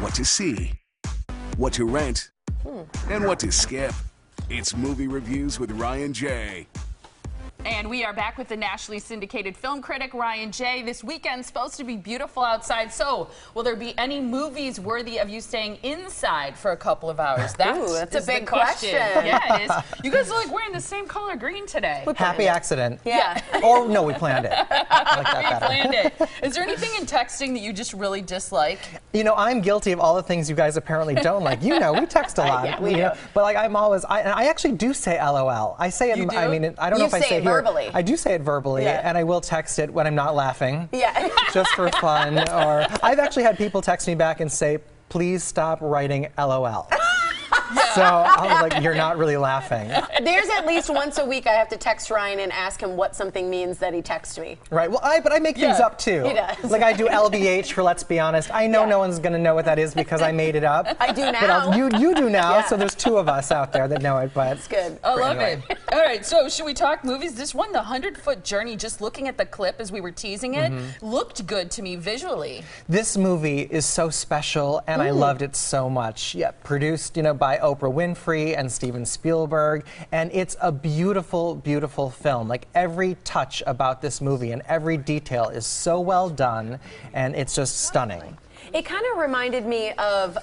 what to see, what to rent, and what to skip. It's Movie Reviews with Ryan J. And we are back with the nationally syndicated film critic, Ryan J. This weekend's supposed to be beautiful outside, so will there be any movies worthy of you staying inside for a couple of hours? That's a big question. Yeah, it is. You guys are like wearing the same color green today. Happy accident. Yeah. Or no, we planned it. I like that We better. planned it. Is there anything in texting that you just really dislike? You know, I'm guilty of all the things you guys apparently don't like. You know, we text a lot. Yeah, we do. know, but like, I actually do say LOL. I say it. You do? I mean, I don't know if I say it here. verbally. I do say it verbally, Yeah. and I will text it when I'm not laughing. Yeah. Just for fun. Or I've actually had people text me back and say, "Please stop writing LOL." So I was like, "You're not really laughing." There's at least once a week I have to text Ryan and ask him what something means that he texts me. Right. Well, but I make things up too. He does. Like I do LBH for Let's Be Honest. I know no one's gonna know what that is because I made it up. I do now. But you do now. Yeah. So there's two of us out there that know it. But It's good. I love anyway. it. All right, so should we talk movies? This one, The 100-Foot Journey, just looking at the clip as we were teasing it, looked good to me visually. This movie is so special, and I loved it so much. Yeah, produced, by Oprah Winfrey and Steven Spielberg, and it's a beautiful, beautiful film. Like every touch about this movie and every detail is so well done, and it's just stunning. It kind of reminded me of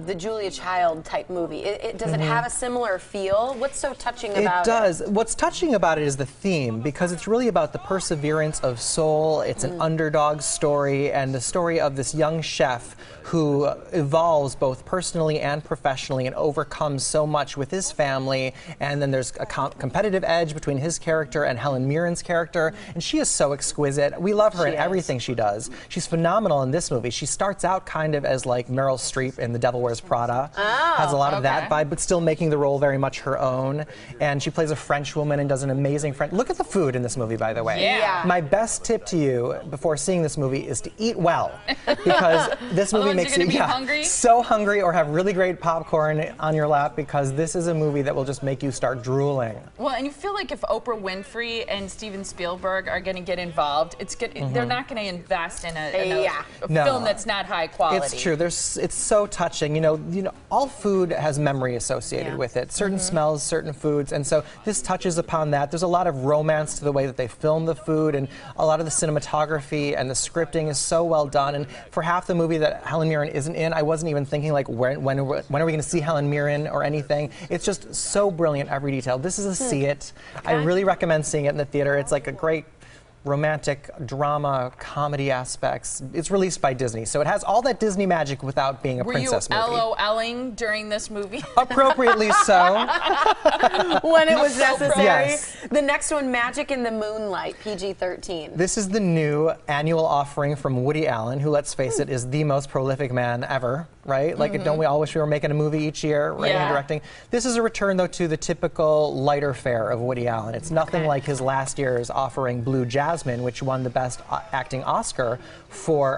the Julia Child type movie. Does it have a similar feel? What's so touching about it? It does. What's touching about it is the theme, because it's really about the perseverance of soul. It's an underdog story, and the story of this young chef who evolves both personally and professionally and overcomes so much with his family. And then there's a competitive edge between his character and Helen Mirren's character, and she is so exquisite. We love her in everything she does. She's phenomenal in this movie. She starts out kind of as like Meryl Streep in The Devil Wears Prada. Has a lot of that vibe, but still making the role very much her own. And she plays a French woman and does an amazing French. Look at the food in this movie, by the way. Yeah. My best tip to you before seeing this movie is to eat well, because this movie makes you hungry? so hungry, or have really great popcorn on your lap, because this is a movie that will just make you start drooling. Well, and you feel like if Oprah Winfrey and Steven Spielberg are going to get involved, they're not going to invest in a film that's not high quality. It's true. It's so touching. You know, all food has memory associated with it. Certain smells, certain foods, and so this touches upon that. There's a lot of romance to the way that they film the food, and a lot of the cinematography and the scripting is so well done. And for half the movie that Helen Mirren isn't in, I wasn't even thinking like when are we going to see Helen Mirren or anything. It's just so brilliant, every detail. This is a see it. I really recommend seeing it in the theater. It's like a great romantic drama comedy aspects. It's released by Disney, so it has all that Disney magic without being a princess movie. Were you LOLing during this movie? Appropriately so. When it was necessary. Yes. The next one, Magic in the Moonlight, PG-13. This is the new annual offering from Woody Allen, who, let's face it, is the most prolific man ever, right? Like, don't we all wish we were making a movie each year, writing and directing? This is a return, though, to the typical lighter fare of Woody Allen. It's nothing like his last year's offering, Blue Jasmine, which won the Best Acting Oscar for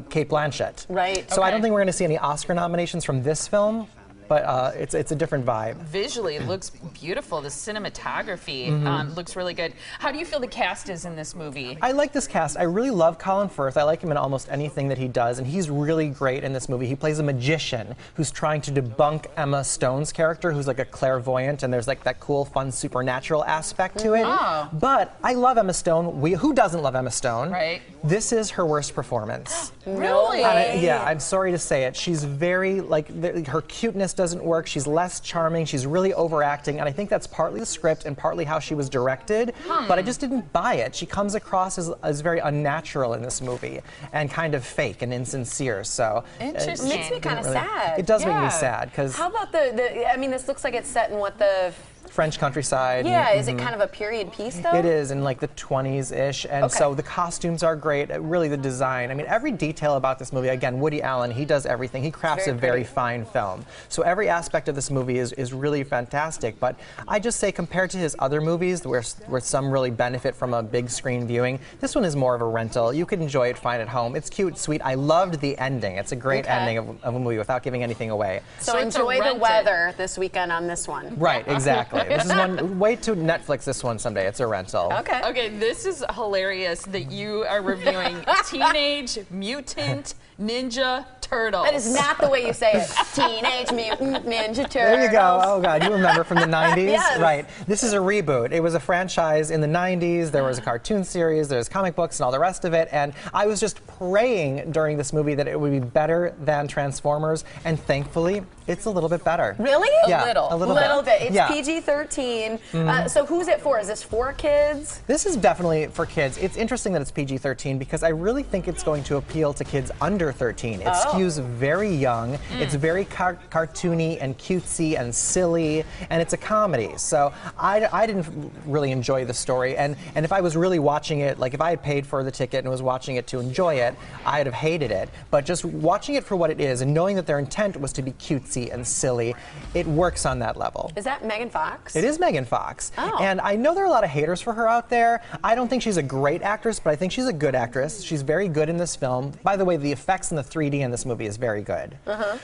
Cate Blanchett. Right. So I don't think we're going to see any Oscar nominations from this film, but it's a different vibe. Visually, it looks beautiful. The cinematography looks really good. How do you feel the cast is in this movie? I like this cast. I really love Colin Firth. I like him in almost anything that he does, and he's really great in this movie. He plays a magician who's trying to debunk Emma Stone's character, who's like a clairvoyant, and there's like that cool, fun, supernatural aspect to it. But I love Emma Stone. Who doesn't love Emma Stone? Right. This is her worst performance. Really? Yeah, I'm sorry to say it. She's very, her cuteness doesn't work. She's less charming. She's really overacting, and I think that's partly the script and partly how she was directed, but I just didn't buy it. She comes across as very unnatural in this movie and kind of fake and insincere, so. Interesting. It makes me kind of sad. It does make me sad, because. How about I mean, this looks like it's set in what the French countryside. Yeah, is it kind of a period piece, though? It is, in like the 20s-ish, and so the costumes are great, really the design. I mean, every detail about this movie, again, Woody Allen, he does everything. He crafts a very fine film. So every aspect of this movie is really fantastic, but I just say compared to his other movies, where some really benefit from a big screen viewing, this one is more of a rental. You could enjoy it fine at home. It's cute, sweet. I loved the ending. It's a great ending of a movie without giving anything away. So enjoy the weather this weekend on this one. Right, exactly. Absolutely. This is one. Wait to Netflix this one someday. It's a rental. Okay. Okay, this is hilarious that you are reviewing Teenage Mutant Ninja Turtles. That is not the way you say it. Teenage Mutant Ninja Turtles. There you go. Oh, God. You remember from the 90s? Yes. Right. This is a reboot. It was a franchise in the 90s. There was a cartoon series. There's comic books and all the rest of it. And I was just praying during this movie that it would be better than Transformers. And thankfully, it's a little bit better. Really? Yeah, A little bit. It's Yeah. PG-13. So who's it for? Is this for kids? This is definitely for kids. It's interesting that it's PG-13 because I really think it's going to appeal to kids under 13. It skews very young. It's very cartoony and cutesy and silly, and it's a comedy. So I didn't really enjoy the story. And if I was really watching it, like if I had paid for the ticket and was watching it to enjoy it, I'd have hated it. But just watching it for what it is and knowing that their intent was to be cutesy and silly, it works on that level. Is that Megan Fox? It is Megan Fox. Oh. And I know there are a lot of haters for her out there. I don't think she's a great actress, but I think she's a good actress. She's very good in this film. By the way, the effects in the 3D in this movie is very good.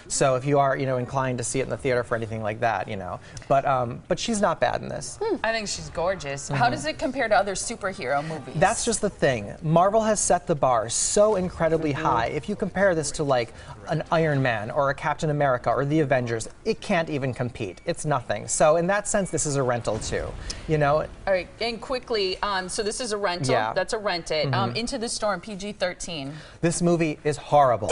So if you are, inclined to see it in the theater for anything like that, But she's not bad in this. I think she's gorgeous. How does it compare to other superhero movies? That's just the thing. Marvel has set the bar so incredibly high. If you compare this to like an Iron Man or a Captain America or the Avengers, it can't even compete. It's nothing. So in that sense, this is a rental too. All right, and quickly, so this is a rental. Yeah. That's a rent it. Into the Storm, PG-13. This movie is horrible.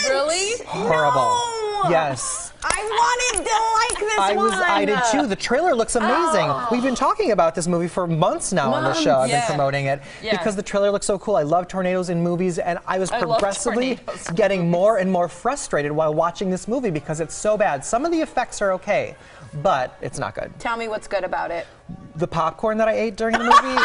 Really? Horrible. No! Yes. I wanted to like this one. I did too. The trailer looks amazing. We've been talking about this movie for months now on the show. I've been promoting it because the trailer looks so cool. I love tornadoes in movies, and I was progressively getting more and more frustrated while watching this movie because it's so bad. Some of the effects are okay, but it's not good. Tell me what's good about it. The popcorn that I ate during the movie,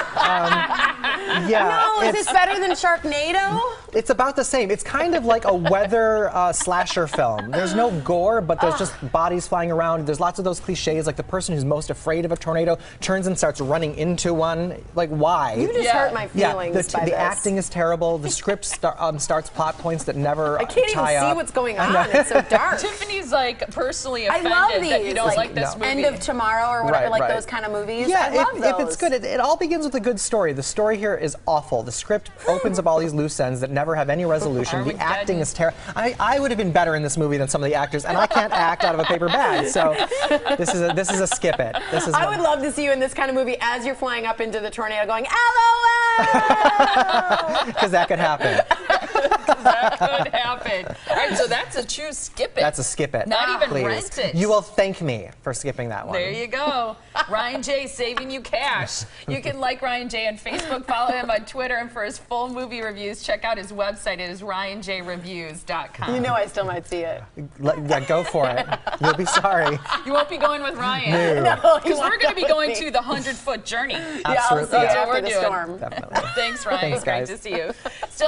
No, is this better than Sharknado? it's about the same. It's kind of like a weather slasher film. There's no gore, but there's just bodies flying around. There's lots of those cliches, like the person who's most afraid of a tornado turns and starts running into one. Like, why? You just hurt my feelings by the this. acting is terrible. The script starts plot points that never I can't even see what's going on. It's so dark. Tiffany's like personally I offended love these. that you don't like this movie. End of Tomorrow or whatever, Right. those kind of movies. Yeah, I love those. if it's good, it all begins with a good story. The story here is awful. The script opens up all these loose ends that never have any resolution. The acting is terrible. I would have been better in this movie than some of the actors, and I can't act out of a paper bag. So this is a skip it. I would love to see you in this kind of movie as you're flying up into the tornado going, LOL! Because that could happen. That could happen. All right, so that's a true skip it. That's a skip it. Not even Please. rent it. You will thank me for skipping that one. There you go. Ryan J saving you cash. You can like Ryan J on Facebook, follow him on Twitter, and for his full movie reviews, check out his website. It is ryanjreviews.com. You know I still might see it. Go for it. You'll be sorry. You won't be going with Ryan. No, Because we're going to be going to the 100-foot journey. Yeah, I'll see Absolutely. you That's what after we're the doing. storm. Definitely. Thanks, Ryan. Thanks, Great guys. to see you. Still